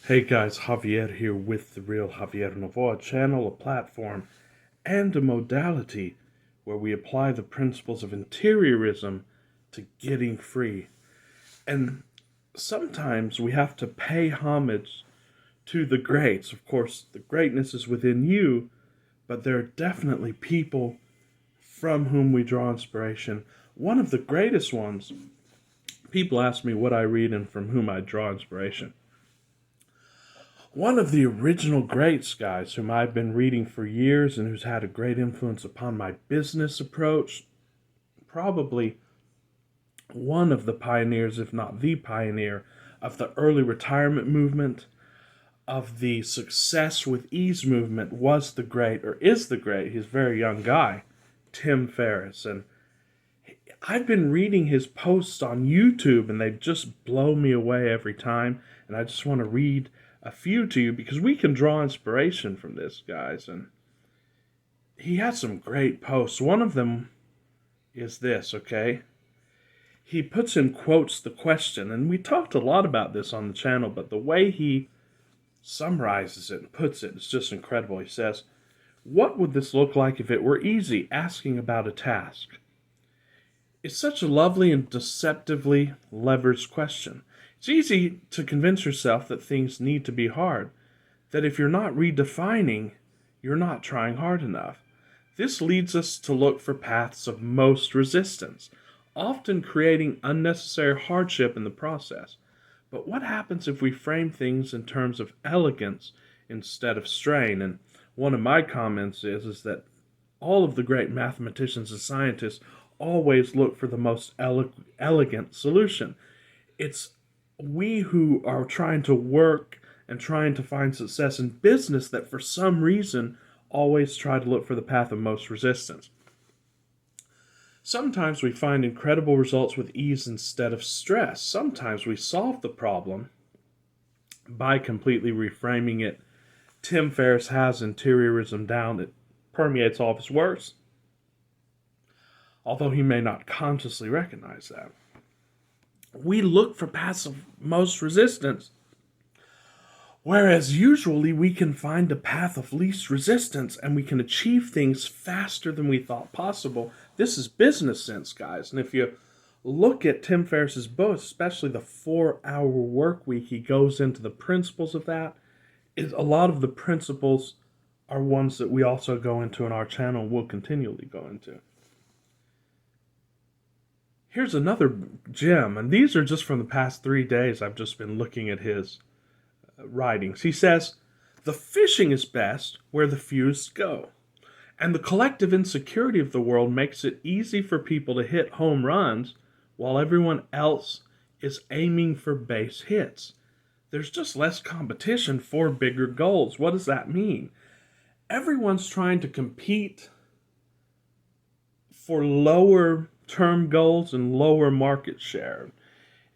Hey guys, Javier here with the Real Javier Novoa channel, a platform and a modality where we apply the principles of interiorism to getting free. And sometimes we have to pay homage to the greats. Of course, the greatness is within you, but there are definitely people from whom we draw inspiration. One of the greatest ones, people ask me what I read and from whom I draw inspiration. One of the original greats, guys, whom I've been reading for years and who's had a great influence upon my business approach, probably one of the pioneers, if not the pioneer, of the early retirement movement, of the success with ease movement, was the great, or is the great, he's a very young guy, Tim Ferriss. And I've been reading his posts on YouTube and they just blow me away every time. And I just want to read a few to you because we can draw inspiration from this, guys. And he has some great posts. One of them is this, okay? He puts in quotes the question, and we talked a lot about this on the channel, but the way he summarizes it and puts it is just incredible. He says, "What would this look like if it were easy? Asking about a task. It's such a lovely and deceptively leveraged question. It's easy to convince yourself that things need to be hard, that if you're not redefining, you're not trying hard enough. This leads us to look for paths of most resistance, often creating unnecessary hardship in the process. But what happens if we frame things in terms of elegance instead of strain?" And one of my comments is that all of the great mathematicians and scientists always look for the most elegant solution. It's we who are trying to work and trying to find success in business that for some reason always try to look for the path of most resistance. Sometimes we find incredible results with ease instead of stress. Sometimes we solve the problem by completely reframing it. Tim Ferriss has interiorism down. It permeates all of his works, although he may not consciously recognize that. We look for paths of most resistance, whereas usually we can find a path of least resistance and we can achieve things faster than we thought possible. This is business sense, guys. And if you look at Tim Ferriss's book, especially the 4-Hour Work Week, he goes into the principles of that. A lot of the principles are ones that we also go into in our channel and will continually go into. Here's another gem, and these are just from the past 3 days. I've just been looking at his writings. He says, "The fishing is best where the fews go, and the collective insecurity of the world makes it easy for people to hit home runs while everyone else is aiming for base hits. There's just less competition for bigger goals." What does that mean? Everyone's trying to compete for lower term goals and lower market share.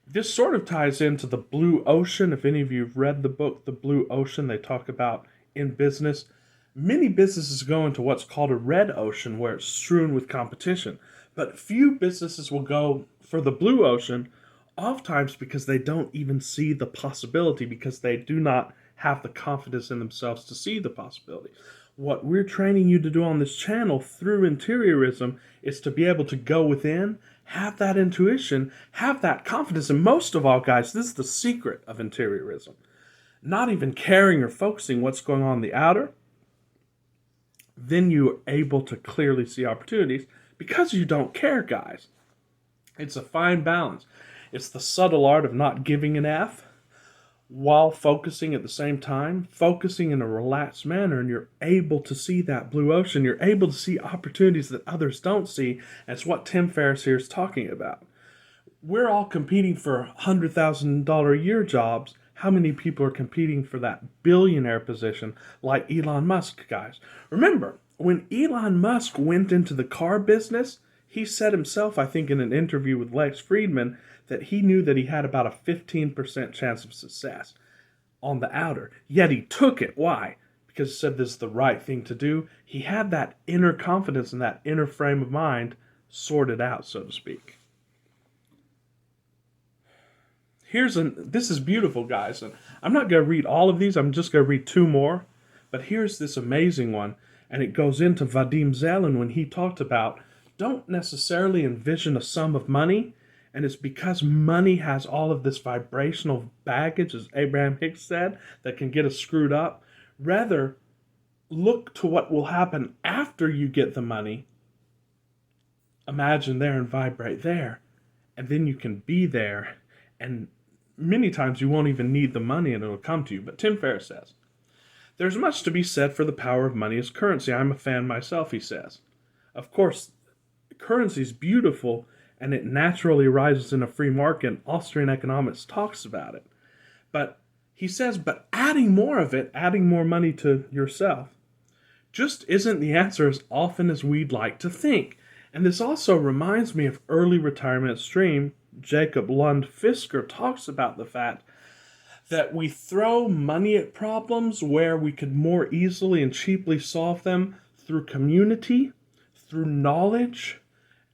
This sort of ties into the blue ocean. If any of you have read the book, The Blue Ocean, they talk about in business. Many businesses go into what's called a red ocean where it's strewn with competition. But few businesses will go for the blue ocean, oftentimes because they don't even see the possibility, because they do not have the confidence in themselves to see the possibility. What we're training you to do on this channel through interiorism is to be able to go within, have that intuition, have that confidence, and most of all, guys, this is the secret of interiorism. Not even caring or focusing what's going on in the outer, then you're able to clearly see opportunities because you don't care, guys. It's a fine balance. It's the subtle art of not giving an F while focusing at the same time, focusing in a relaxed manner, and you're able to see that blue ocean. You're able to see opportunities that others don't see. And it's what Tim Ferriss here is talking about. We're all competing for $100,000 a year jobs. How many people are competing for that billionaire position like Elon Musk, guys? Remember, when Elon Musk went into the car business, he said himself, I think in an interview with Lex Friedman, that he knew that he had about a 15% chance of success on the outer. Yet he took it. Why? Because he said this is the right thing to do. He had that inner confidence and that inner frame of mind sorted out, so to speak. This is beautiful, guys. And I'm not going to read all of these. I'm just going to read two more. But here's this amazing one. And it goes into Vadim Zeland when he talked about don't necessarily envision a sum of money. And it's because money has all of this vibrational baggage, as Abraham Hicks said, that can get us screwed up. Rather, look to what will happen after you get the money. Imagine there and vibrate there. And then you can be there. And many times you won't even need the money and it'll come to you. But Tim Ferriss says, there's much to be said for the power of money as currency. I'm a fan myself, he says. Of course, currency is beautiful and it naturally rises in a free market. Austrian economics talks about it. But he says, but adding more of it, adding more money to yourself, just isn't the answer as often as we'd like to think. And this also reminds me of early retirement stream. Jacob Lund Fisker talks about the fact that we throw money at problems where we could more easily and cheaply solve them through community, through knowledge,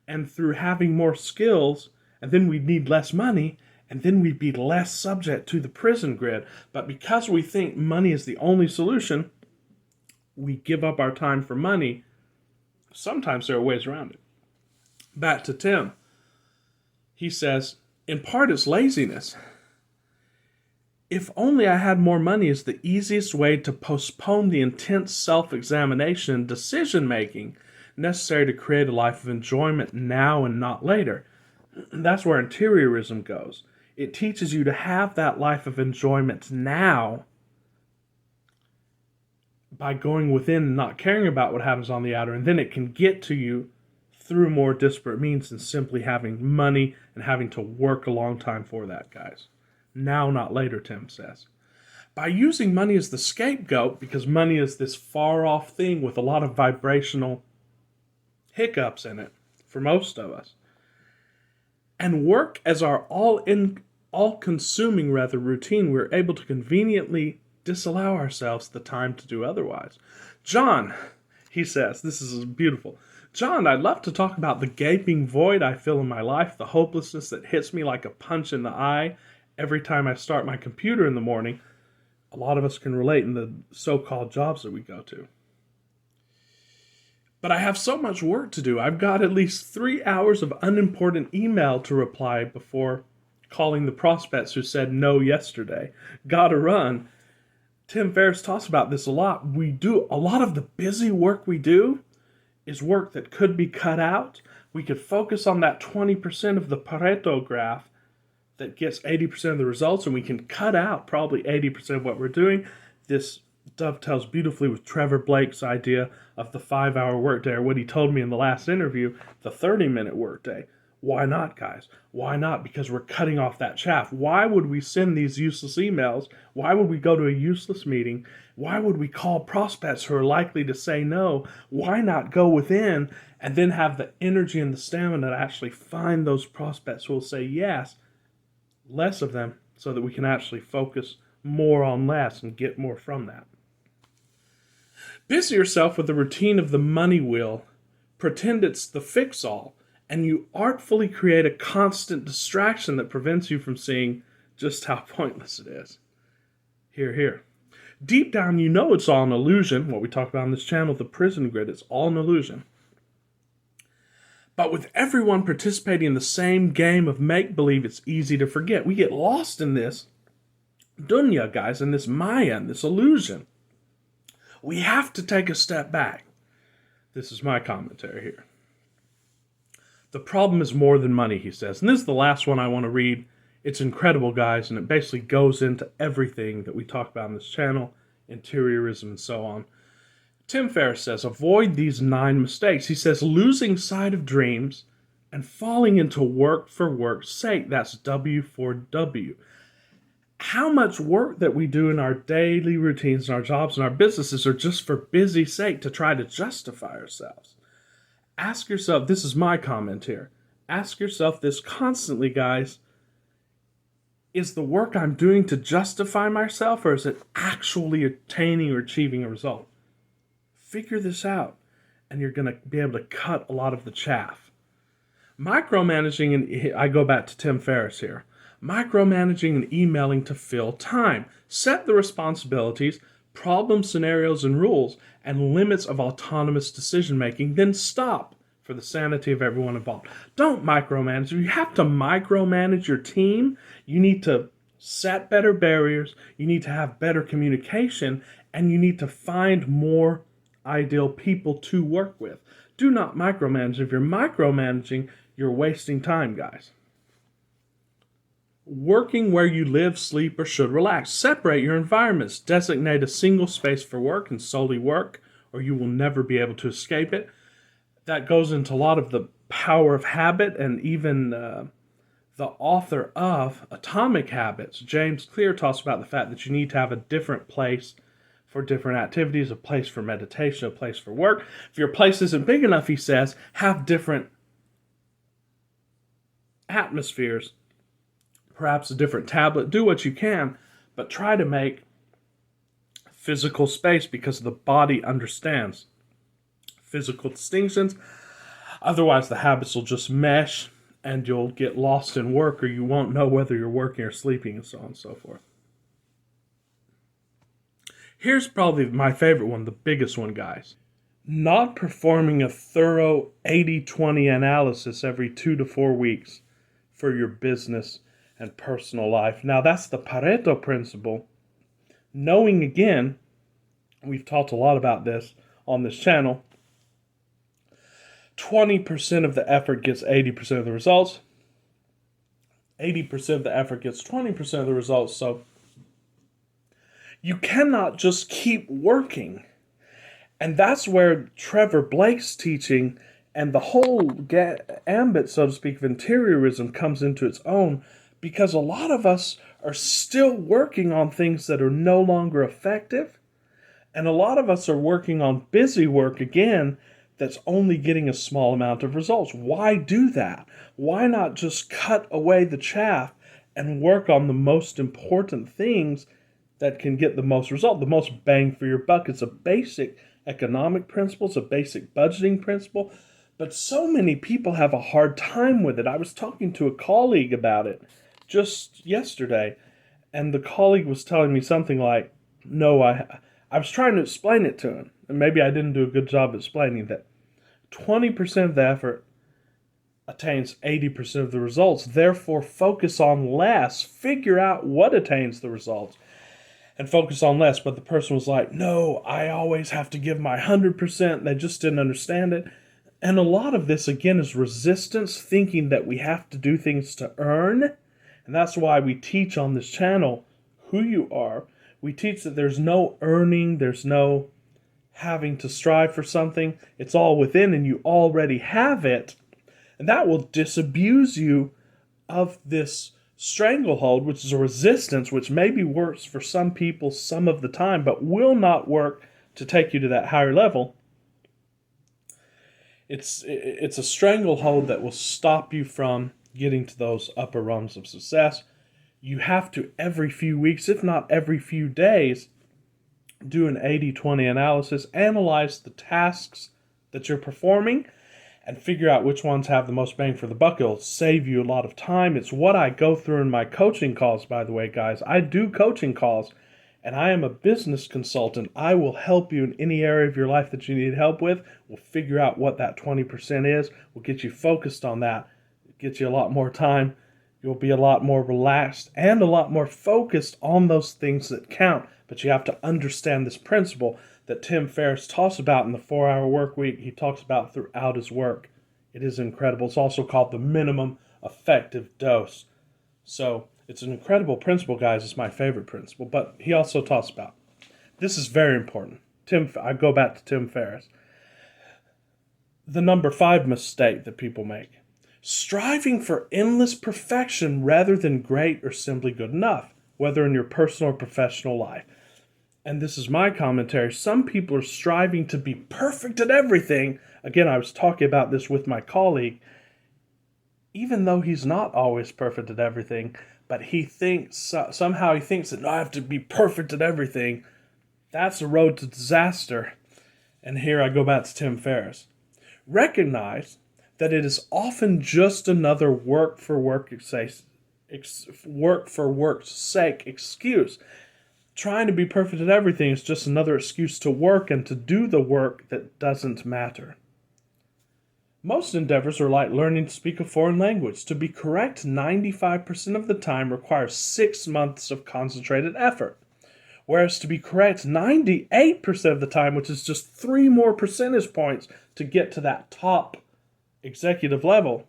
and through having more skills, and then we'd need less money, and then we'd be less subject to the prison grid. But because we think money is the only solution, we give up our time for money. Sometimes there are ways around it. Back to Tim. He says, in part it's laziness. If only I had more money is the easiest way to postpone the intense self-examination and decision-making necessary to create a life of enjoyment now and not later. That's where interiorism goes. It teaches you to have that life of enjoyment now by going within and not caring about what happens on the outer, and then it can get to you through more disparate means than simply having money and having to work a long time for that, guys. Now, not later, Tim says. By using money as the scapegoat, because money is this far-off thing with a lot of vibrational hiccups in it for most of us, and work as our all-consuming routine, we're able to conveniently disallow ourselves the time to do otherwise. John, he says, this is beautiful. John, I'd love to talk about the gaping void I feel in my life, the hopelessness that hits me like a punch in the eye every time I start my computer in the morning. A lot of us can relate in the so-called jobs that we go to. But I have so much work to do. I've got at least 3 hours of unimportant email to reply before calling the prospects who said no yesterday. Gotta run. Tim Ferriss talks about this a lot. A lot of the busy work we do is work that could be cut out. We could focus on that 20% of the Pareto graph that gets 80% of the results, and we can cut out probably 80% of what we're doing. This dovetails beautifully with Trevor Blake's idea of the 5-hour workday, or what he told me in the last interview, the 30-minute workday. Why not, guys? Why not? Because we're cutting off that chaff. Why would we send these useless emails? Why would we go to a useless meeting? Why would we call prospects who are likely to say no? Why not go within and then have the energy and the stamina to actually find those prospects who will say yes, less of them, so that we can actually focus more on less and get more from that. Busy yourself with the routine of the money wheel. Pretend it's the fix-all, and you artfully create a constant distraction that prevents you from seeing just how pointless it is. Hear, hear. Deep down, you know it's all an illusion. What we talk about on this channel, the prison grid, it's all an illusion. But with everyone participating in the same game of make-believe, it's easy to forget. We get lost in this dunya, guys, in this maya, in this illusion. We have to take a step back. This is my commentary here. The problem is more than money, he says. And this is the last one I want to read. It's incredible, guys, and it basically goes into everything that we talk about on this channel, interiorism and so on. Tim Ferriss says, avoid these 9 mistakes. He says, losing sight of dreams and falling into work for work's sake. That's W for W. How much work that we do in our daily routines and our jobs and our businesses are just for busy sake to try to justify ourselves. Ask yourself, this is my comment here, ask yourself this constantly, guys. Is the work I'm doing to justify myself, or is it actually attaining or achieving a result? Figure this out, and you're going to be able to cut a lot of the chaff. Micromanaging, and I go back to Tim Ferriss here, Micromanaging and emailing to fill time. Set the responsibilities, problem scenarios and rules, and limits of autonomous decision making, then stop for the sanity of everyone involved. Don't micromanage. If you have to micromanage your team, you need to set better barriers, you need to have better communication, and you need to find more ideal people to work with. Do not micromanage. If you're micromanaging, you're wasting time, guys. Working where you live, sleep, or should relax. Separate your environments. Designate a single space for work and solely work, or you will never be able to escape it. That goes into a lot of the power of habit, and even the author of Atomic Habits, James Clear, talks about the fact that you need to have a different place for different activities, a place for meditation, a place for work. If your place isn't big enough, he says, have different atmospheres, perhaps a different tablet. Do what you can, but try to make physical space, because the body understands physical distinctions. Otherwise, the habits will just mesh and you'll get lost in work, or you won't know whether you're working or sleeping, and so on and so forth. Here's probably my favorite one, the biggest one, guys. Not performing a thorough 80-20 analysis every 2 to 4 weeks for your business and personal life. Now, that's the Pareto principle. Knowing, again, we've talked a lot about this on this channel, 20% of the effort gets 80% of the results. 80% of the effort gets 20% of the results. So you cannot just keep working. And that's where Trevor Blake's teaching and the whole ambit, so to speak, of interiorism comes into its own, because a lot of us are still working on things that are no longer effective. And a lot of us are working on busy work, again, that's only getting a small amount of results. Why do that? Why not just cut away the chaff and work on the most important things that can get the most result, the most bang for your buck? It's a basic economic principle, it's a basic budgeting principle, but so many people have a hard time with it. I was talking to a colleague about it just yesterday, and the colleague was telling me something like, no, I was trying to explain it to him, and maybe I didn't do a good job of explaining that 20% of the effort attains 80% of the results. Therefore, focus on less. Figure out what attains the results and focus on less. But the person was like, no, I always have to give my 100%. They just didn't understand it. And a lot of this, again, is resistance, thinking that we have to do things to earn. And that's why we teach on this channel who you are. We teach that there's no earning, there's no having to strive for something. It's all within, and you already have it. And that will disabuse you of this stranglehold, which is a resistance, which maybe works for some people some of the time, but will not work to take you to that higher level. It's a stranglehold that will stop you from getting to those upper rungs of success. You have to, every few weeks, if not every few days, do an 80-20 analysis, analyze the tasks that you're performing, and figure out which ones have the most bang for the buck. It'll save you a lot of time. It's what I go through in my coaching calls, by the way, guys. I do coaching calls, and I am a business consultant. I will help you in any area of your life that you need help with. We'll figure out what that 20% is. We'll get you focused on that. Get you a lot more time. You'll be a lot more relaxed and a lot more focused on those things that count. But you have to understand this principle that Tim Ferriss talks about in the 4-Hour Workweek. He talks about throughout his work. It is incredible. It's also called the minimum effective dose. So it's an incredible principle, guys. It's my favorite principle. But he also talks about, this is very important. I go back to Tim Ferriss. The number 5 mistake that people make. Striving for endless perfection rather than great or simply good enough, whether in your personal or professional life. And this is my commentary. Some people are striving to be perfect at everything. Again, I was talking about this with my colleague. Even though he's not always perfect at everything, but he thinks, somehow he thinks that, no, I have to be perfect at everything. That's a road to disaster. And here I go back to Tim Ferriss. Recognize that it is often just another work for work's work for work's sake excuse. Trying to be perfect at everything is just another excuse to work and to do the work that doesn't matter. Most endeavors are like learning to speak a foreign language. To be correct 95% of the time requires 6 months of concentrated effort. Whereas to be correct 98% of the time, which is just 3 more percentage points to get to that top executive level,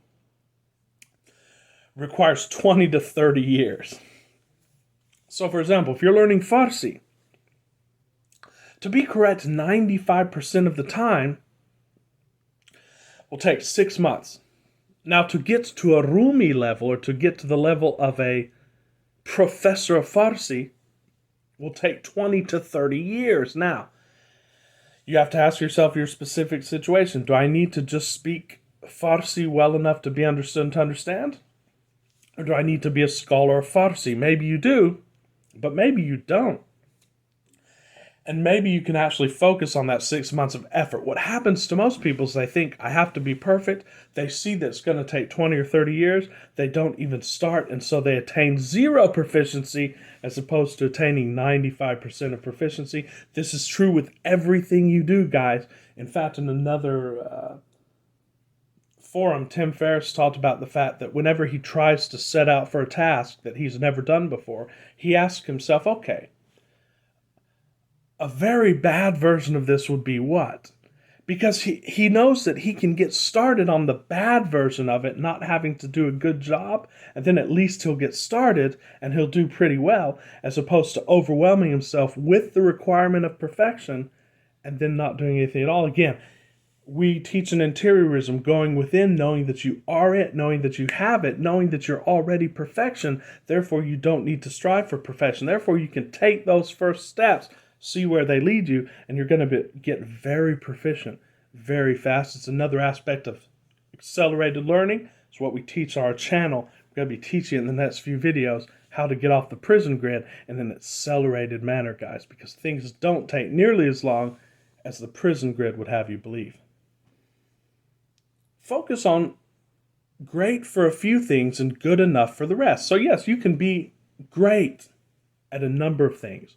requires 20 to 30 years. So for example, if you're learning Farsi, to be correct 95% of the time will take 6 months. Now to get to a Rumi level, or to get to the level of a professor of Farsi, will take 20 to 30 years. Now, you have to ask yourself your specific situation. Do I need to just speak Farsi well enough to be understood and to understand? Or do I need to be a scholar of Farsi? Maybe you do, but maybe you don't. And maybe you can actually focus on that 6 months of effort. What happens to most people is they think, I have to be perfect. They see that it's going to take 20 or 30 years. They don't even start, and so they attain 0 proficiency as opposed to attaining 95% of proficiency. This is true with everything you do, guys. In fact, in another forum, Tim Ferriss talked about the fact that whenever he tries to set out for a task that he's never done before, he asks himself, okay, a very bad version of this would be what? Because he knows that he can get started on the bad version of it, not having to do a good job, and then at least he'll get started and he'll do pretty well, as opposed to overwhelming himself with the requirement of perfection and then not doing anything at all. Again, we teach an interiorism, going within, knowing that you are it, knowing that you have it, knowing that you're already perfection. Therefore, you don't need to strive for perfection. Therefore, you can take those first steps, see where they lead you, and you're going to get very proficient very fast. It's another aspect of accelerated learning. It's what we teach on our channel. We're going to be teaching in the next few videos how to get off the prison grid in an accelerated manner, guys, because things don't take nearly as long as the prison grid would have you believe. Focus on great for a few things and good enough for the rest. So yes, you can be great at a number of things,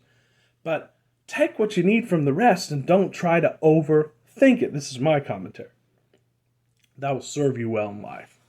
but take what you need from the rest and don't try to overthink it. This is my commentary. That will serve you well in life.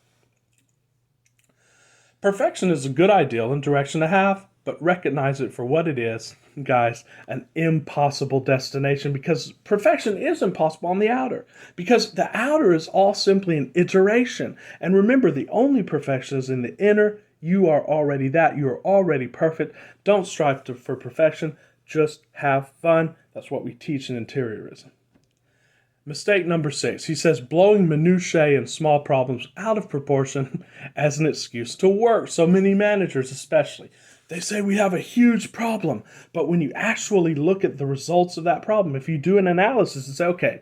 Perfection is a good ideal and direction to have, but recognize it for what it is, guys, an impossible destination, because perfection is impossible on the outer, because the outer is all simply an iteration. And remember, the only perfection is in the inner. You are already that. You are already perfect. Don't strive for perfection. Just have fun. That's what we teach in interiorism. Mistake number 6. He says blowing minutiae and small problems out of proportion as an excuse to work. So many managers especially, they say we have a huge problem. But when you actually look at the results of that problem, if you do an analysis and say, okay,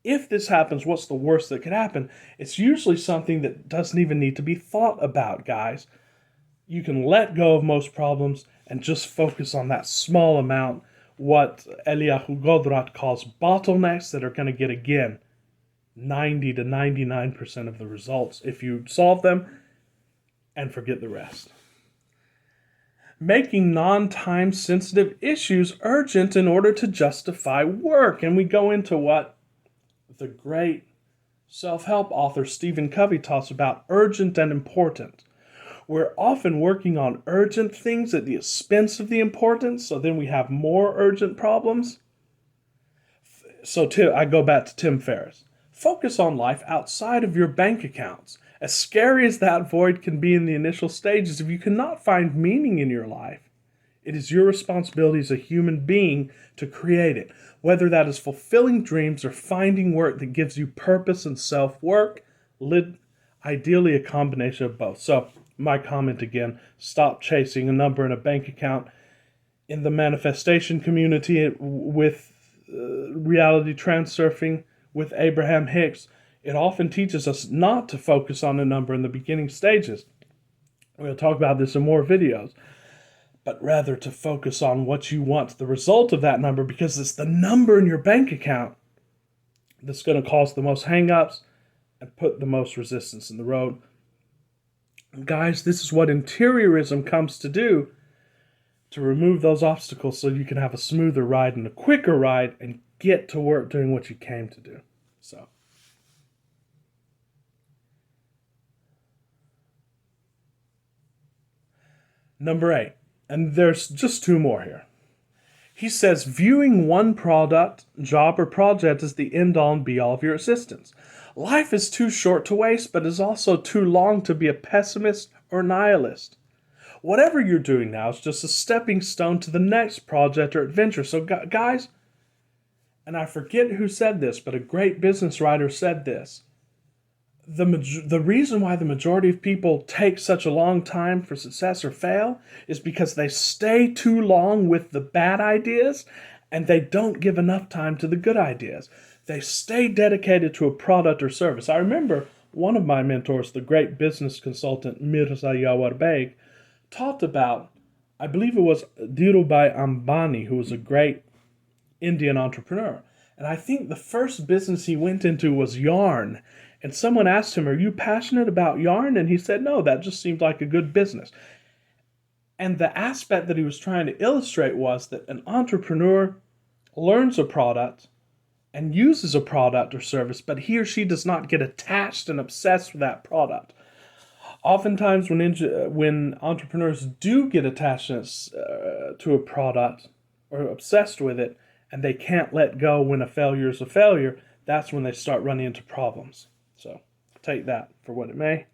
if this happens, what's the worst that could happen? It's usually something that doesn't even need to be thought about, guys. You can let go of most problems and just focus on that small amount, what Eliyahu Godrat calls bottlenecks, that are going to get, again, 90 to 99% of the results if you solve them and forget the rest. Making non-time sensitive issues urgent in order to justify work. And we go into what the great self-help author Stephen Covey talks about, urgent and important. We're often working on urgent things at the expense of the important, so then we have more urgent problems. So I go back to Tim Ferriss. Focus on life outside of your bank accounts. As scary as that void can be in the initial stages, if you cannot find meaning in your life, it is your responsibility as a human being to create it. Whether that is fulfilling dreams or finding work that gives you purpose and self-work, ideally a combination of both. So, my comment again, stop chasing a number in a bank account. In the manifestation community with reality transurfing with Abraham Hicks, it often teaches us not to focus on a number in the beginning stages. We'll talk about this in more videos. But rather to focus on what you want, the result of that number, because it's the number in your bank account that's going to cause the most hang-ups and put the most resistance in the road. Guys, this is what interiorism comes to do, to remove those obstacles so you can have a smoother ride and a quicker ride and get to work doing what you came to do. So, number 8, and there's just 2 more here. He says, viewing one product, job, or project as the end-all and be-all of your existence. Life is too short to waste, but is also too long to be a pessimist or nihilist. Whatever you're doing now is just a stepping stone to the next project or adventure. So, guys, and I forget who said this, but a great business writer said this. The reason why the majority of people take such a long time for success or fail is because they stay too long with the bad ideas and they don't give enough time to the good ideas. They stay dedicated to a product or service. I remember one of my mentors, the great business consultant Mirza Yawarbeig, talked about, I believe it was Dhirubhai Ambani, who was a great Indian entrepreneur. And I think the first business he went into was yarn. And someone asked him, are you passionate about yarn? And he said, no, that just seemed like a good business. And the aspect that he was trying to illustrate was that an entrepreneur learns a product and uses a product or service, but he or she does not get attached and obsessed with that product. Oftentimes when entrepreneurs do get attached to a product or obsessed with it, and they can't let go when a failure is a failure, that's when they start running into problems. So take that for what it may.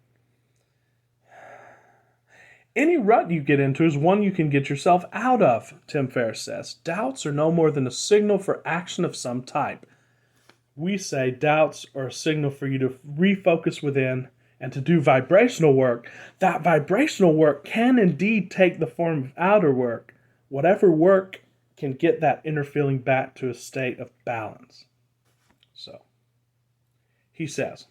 Any rut you get into is one you can get yourself out of, Tim Ferriss says. Doubts are no more than a signal for action of some type. We say doubts are a signal for you to refocus within and to do vibrational work. That vibrational work can indeed take the form of outer work. Whatever work can get that inner feeling back to a state of balance. So, he says,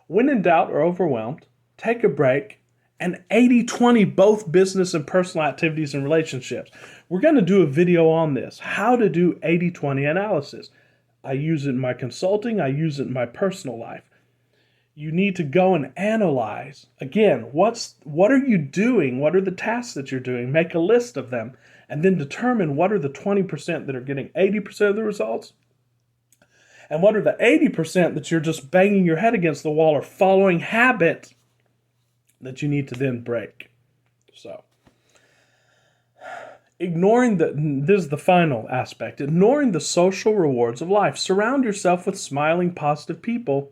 when in doubt or overwhelmed, take a break and 80-20 both business and personal activities and relationships. We're going to do a video on this, how to do 80-20 analysis. I use it in my consulting, I use it in my personal life. You need to go and analyze, again, what are you doing? What are the tasks that you're doing? Make a list of them, and then determine what are the 20% that are getting 80% of the results, and what are the 80% that you're just banging your head against the wall or following habit that you need to then break. So, this is the final aspect, ignoring the social rewards of life. Surround yourself with smiling, positive people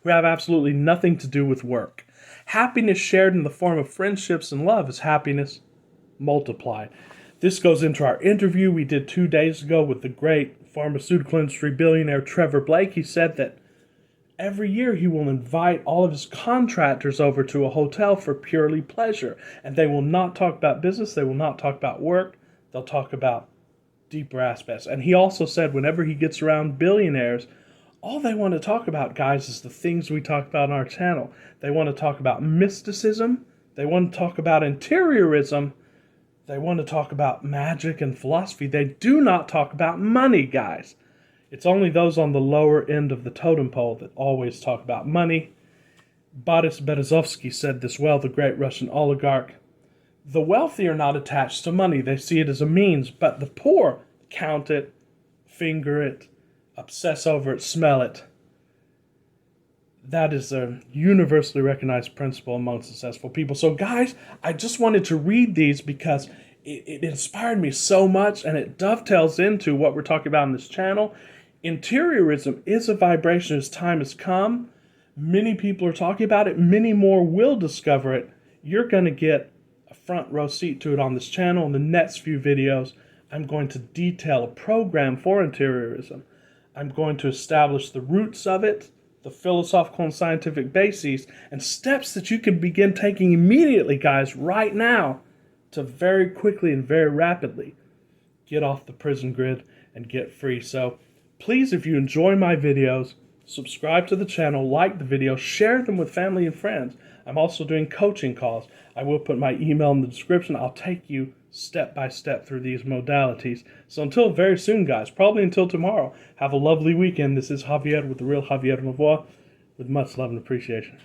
who have absolutely nothing to do with work. Happiness shared in the form of friendships and love is happiness multiplied. This goes into our interview we did 2 days ago with the great pharmaceutical industry billionaire Trevor Blake. He said that every year he will invite all of his contractors over to a hotel for purely pleasure. And they will not talk about business. They will not talk about work. They'll talk about deeper aspects. And he also said whenever he gets around billionaires, all they want to talk about, guys, is the things we talk about on our channel. They want to talk about mysticism. They want to talk about interiorism. They want to talk about magic and philosophy. They do not talk about money, guys. It's only those on the lower end of the totem pole that always talk about money. Boris Berezovsky said this well, the great Russian oligarch. The wealthy are not attached to money. They see it as a means, but the poor count it, finger it, obsess over it, smell it. That is a universally recognized principle among successful people. So guys, I just wanted to read these because it inspired me so much, and it dovetails into what we're talking about on this channel. Interiorism is a vibration as time has come. Many people are talking about it. Many more will discover it. You're going to get a front row seat to it on this channel. In the next few videos, I'm going to detail a program for interiorism. I'm going to establish the roots of it, the philosophical and scientific bases, and steps that you can begin taking immediately, guys, right now, to very quickly and very rapidly get off the prison grid and get free. So please, if you enjoy my videos, subscribe to the channel, like the video, share them with family and friends. I'm also doing coaching calls. I will put my email in the description. I'll take you step by step through these modalities. So until very soon, guys, probably until tomorrow, have a lovely weekend. This is Javier with The Real Javier Mavoa, with much love and appreciation.